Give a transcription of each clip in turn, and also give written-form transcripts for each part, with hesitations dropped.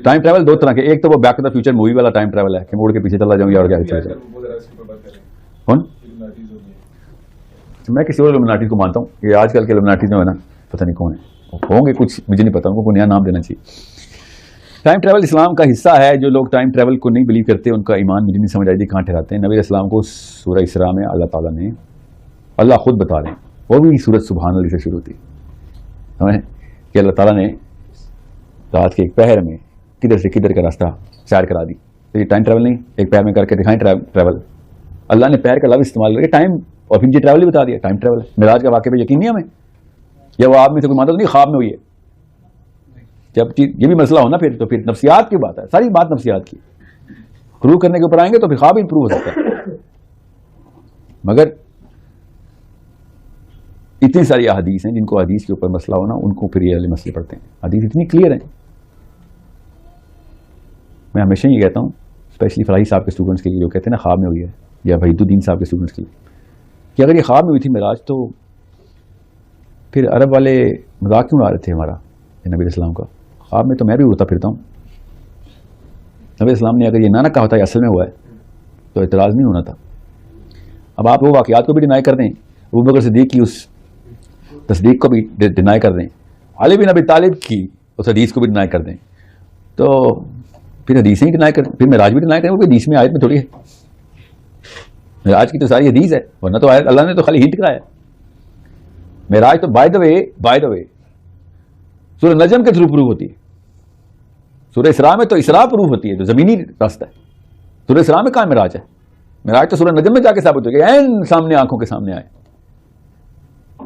Time travel دو طرح کے، ایک تو وہ back to the future movie والا ٹائم ٹریول ہے کہ موڑ کے پیچھے چلا جاؤں یا اور چلا جاؤں. کون؟ میں کسی اور لومناٹی کو مانتا ہوں. یہ آج کل کے لومناٹی جو ہے نا پتہ نہیں کون ہے، ہوں گے کچھ مجھے نہیں پتا، ان کو نیا نام دینا چاہیے. ٹائم ٹریول اسلام کا حصہ ہے. جو لوگ ٹائم ٹریول کو نہیں بلیو کرتے ان کا ایمان مجھے نہیں سمجھ آئی کہاں ٹھہراتے ہیں. نبی علیہ السلام کو سورہ اسراء میں اللہ تعالیٰ نے، اللہ خود بتا رہے ہیں، وہ بھی سورۃ سبحان اللہ سے شروع ہوتی ہے کہ اللہ تعالیٰ نے رات کے ایک پہر میں کدھر سے کدھر کا راستہ سیر کرا دی. تو یہ ٹائم ٹریول نہیں، ایک پہر میں کر کے دکھائیں ٹریول. اللہ نے پیر کا لفظ استعمال کر کے ٹائم اور پھر یہ ٹریول بھی بتا دیا. ٹائم ٹریول معراج کا واقعہ پہ یقین نہیں ہمیں، یا وہ آپ میں سے کوئی مانتا تو نہیں خواب میں ہوئی ہے. جب یہ بھی مسئلہ ہونا پھر تو پھر نفسیات کی بات ہے، ساری بات نفسیات کی. پروو کرنے کے اوپر آئیں گے تو پھر خواب ہی پروو ہو سکتا ہے. مگر اتنی ساری احادیث ہیں جن کو حدیث کے اوپر مسئلہ ہونا ان کو پھر یہ والے مسئلے پڑتے ہیں. حدیث اتنی کلیئر ہیں. میں ہمیشہ یہ کہتا ہوں اسپیشلی فلاحی صاحب کے اسٹوڈنٹس کے لیے جو کہتے ہیں نا خواب میں ہوئی ہے، یا وحید الدین صاحب کے اسٹوڈنٹس کے لیے، کہ اگر یہ خواب میں ہوئی تھی معراج تو پھر عرب والے مذاق کیوں اڑا رہے تھے ہمارا نبی علیہ السلام کا؟ خواب میں تو میں بھی اڑتا پھرتا ہوں. نبی علیہ السلام نے اگر یہ نہ کہا ہوتا ہے اصل میں ہوا ہے تو اعتراض نہیں ہونا تھا. اب آپ وہ واقعات کو بھی ڈینائی کر دیں، ابو بکر صدیق کی اس تصدیق کو بھی ڈینائی کر دیں، علی بن ابی طالب کی اس حدیث کو بھی ڈینائی کر دیں، تو پھر حدیثیں ہی ڈینائی کریں، پھر معراج بھی ڈینائی کریں. وہ حدیث میں آیت میں تھوڑی ہے، معراج کی تو ساری حدیث ہے، ورنہ تو اللہ نے تو خالی ہنٹ کرایا. معراج تو بائی دا وے سورہ نجم کے تھرو پروف ہوتی ہے. سورہ اسراء میں تو اسراء پروف ہوتی ہے جو زمینی راستہ ہے. سورہ اسراء میں کہاں معراج ہے؟ معراج تو سورہ نجم میں جا کے ثابت ہو گیا، این سامنے آنکھوں کے سامنے آئے.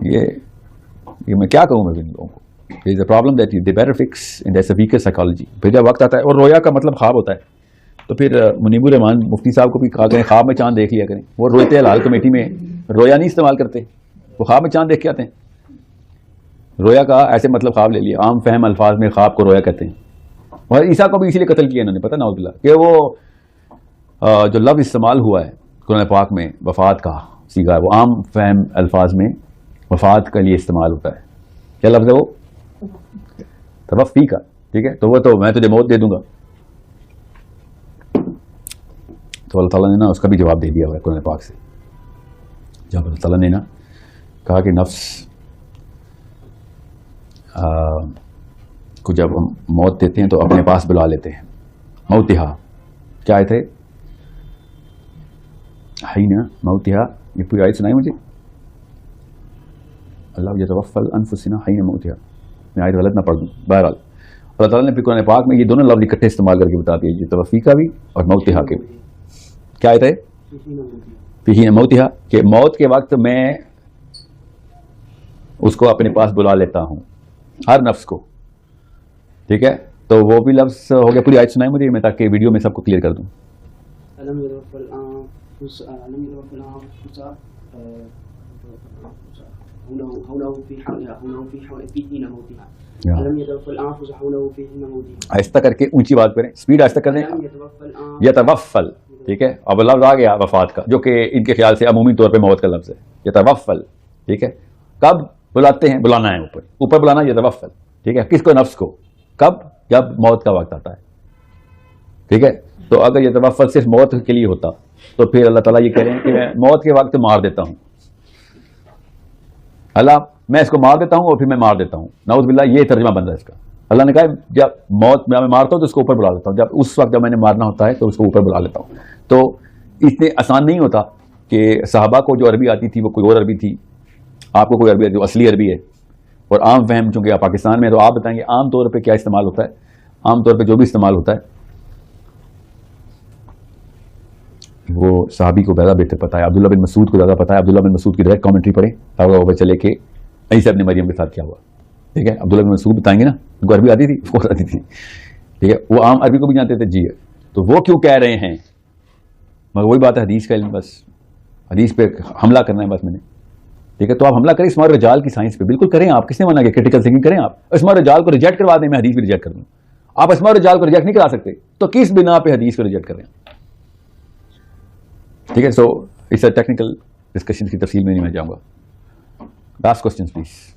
یہ میں کیا کہوں میں ان لوگوں کو. There is a problem that they better fix and that's a weaker psychology. پھر جب وقت آتا ہے، اور رویا کا مطلب خواب ہوتا ہے، تو پھر منیب الرحمان مفتی صاحب کو بھی کہا کریں خواب میں چاند دیکھ لیا کریں. وہ روتے ہیں لال کمیٹی میں، رویا نہیں استعمال کرتے، وہ خواب میں چاند دیکھ کے آتے ہیں. رویا کا ایسے مطلب خواب لے لیا، عام فہم الفاظ میں خواب کو رویا کہتے ہیں. اور عیسیٰ کو بھی اسی لیے قتل کیا انہوں نے، پتہ نعوذ باللہ، کہ وہ جو لفظ استعمال ہوا ہے قرآن پاک میں وفات کا سیگا ہے، وہ عام فہم الفاظ میں وفات کے لیے استعمال ہوتا ہے. کیا لفظ ہے وہ؟ توفی کا. ٹھیک ہے، تو وہ تو میں تجھے موت دے دوں گا. تو اللہ تعالیٰ نے نا اس کا بھی جواب دے دیا ہوا ہے قرآن پاک سے. جب اللہ تعالیٰ نے نا کہا کہ نفس کو جب ہم موت دیتے ہیں تو اپنے پاس بلا لیتے ہیں. موتہا کیا آئے تھے؟ حین موتہا. یہ پوری آیت سنائی مجھے. اللہ یتوفی الانفس حین موتہا. میں آیت غلط نہ پڑھ دوں. بہرحال اللہ تعالیٰ نے پھر قرآن پاک میں یہ دونوں لفظ اکٹھے استعمال کر کے بتا دیا، یہ توفی کا بھی اور موتہا کے بھی. کیا آیت ہے؟ حین موتہا، کہ موت کے وقت میں اس کو اپنے پاس بلا لیتا ہوں، ہر نفس کو. ٹھیک ہے، تو وہ بھی لفظ ہو گیا. پوری آیت سنائیں مجھے میں تاکہ ویڈیو میں سب کو کلیئر کر دوں. آہستہ کر کے اونچی بات کریں، اسپیڈ آہستہ کریں. یتوفل. ٹھیک ہے، اب لفظ آ گیا وفات کا، جو کہ ان کے خیال سے عمومی طور پہ موت کا لفظ ہے. یتوفل. ٹھیک ہے، کب بلاتے ہیں؟ بلانا ہے اوپر بلانا. یتوفل. ٹھیک ہے، کس کو؟ نفس کو. کب؟ جب موت کا وقت آتا ہے. ٹھیک ہے، تو اگر یتوفل صرف موت کے لیے ہوتا تو پھر اللہ تعالیٰ یہ کہہ رہے ہیں کہ میں موت کے وقت مار دیتا ہوں. اللہ میں اس کو مار دیتا ہوں اور پھر میں مار دیتا ہوں. نعوذ باللہ، یہ ترجمہ بن رہا ہے اس کا. اللہ نے کہا جب موت میں مارتا ہوں تو اس کو اوپر بلا لیتا ہوں، جب اس وقت جب میں نے مارنا ہوتا ہے تو اس کو اوپر بلا لیتا ہوں. تو اتنے آسان نہیں ہوتا کہ صحابہ کو جو عربی آتی تھی وہ کوئی اور عربی تھی، آپ کو کوئی عربی جو اصلی عربی ہے، اور عام فہم چونکہ آپ پاکستان میں. تو آپ بتائیں گے عام طور پہ کیا استعمال ہوتا ہے؟ عام طور پہ جو بھی استعمال ہوتا ہے وہ صحابی کو زیادہ بہتر پتا ہے. عبداللہ بن مسعود کو زیادہ پتا ہے. عبداللہ بن مسعود کی ڈائریکٹ کامنٹری پڑھیں تاکہ وہ چلے کہ عیسی ابن مریم کے ساتھ کیا ہوا. ٹھیک ہے، عبداللہ بن مسعود بتائیں گے نا، ان کو عربی آتی تھی، اس کو آتی تھی. ٹھیک ہے، وہ عام عربی کو بھی جانتے تھے. جی تو وہ کیوں کہہ رہے ہیں؟ مگر وہی بات ہے، حدیث کا علم، بس حدیث پہ حملہ کرنا ہے بس میں نے. ٹھیک ہے، تو آپ حملہ کریں اسماء الرجال کی سائنس پہ، بالکل کریں. آپ کس نے منع کیا؟ کرٹیکل تھنکنگ کریں. آپ اسماء الرجال کو ریجیکٹ کروا دیں، میں حدیث بھی ریجیکٹ کر دوں. آپ اسماء الرجال کو ریجیکٹ نہیں کرا سکتے تو کس بنا پہ حدیث کو ریجیکٹ کر رہے ہیں؟ ٹھیک ہے، سو اس ٹیکنیکل ڈسکشن کی تفصیل میں نہیں میں جاؤں گا. Last question please.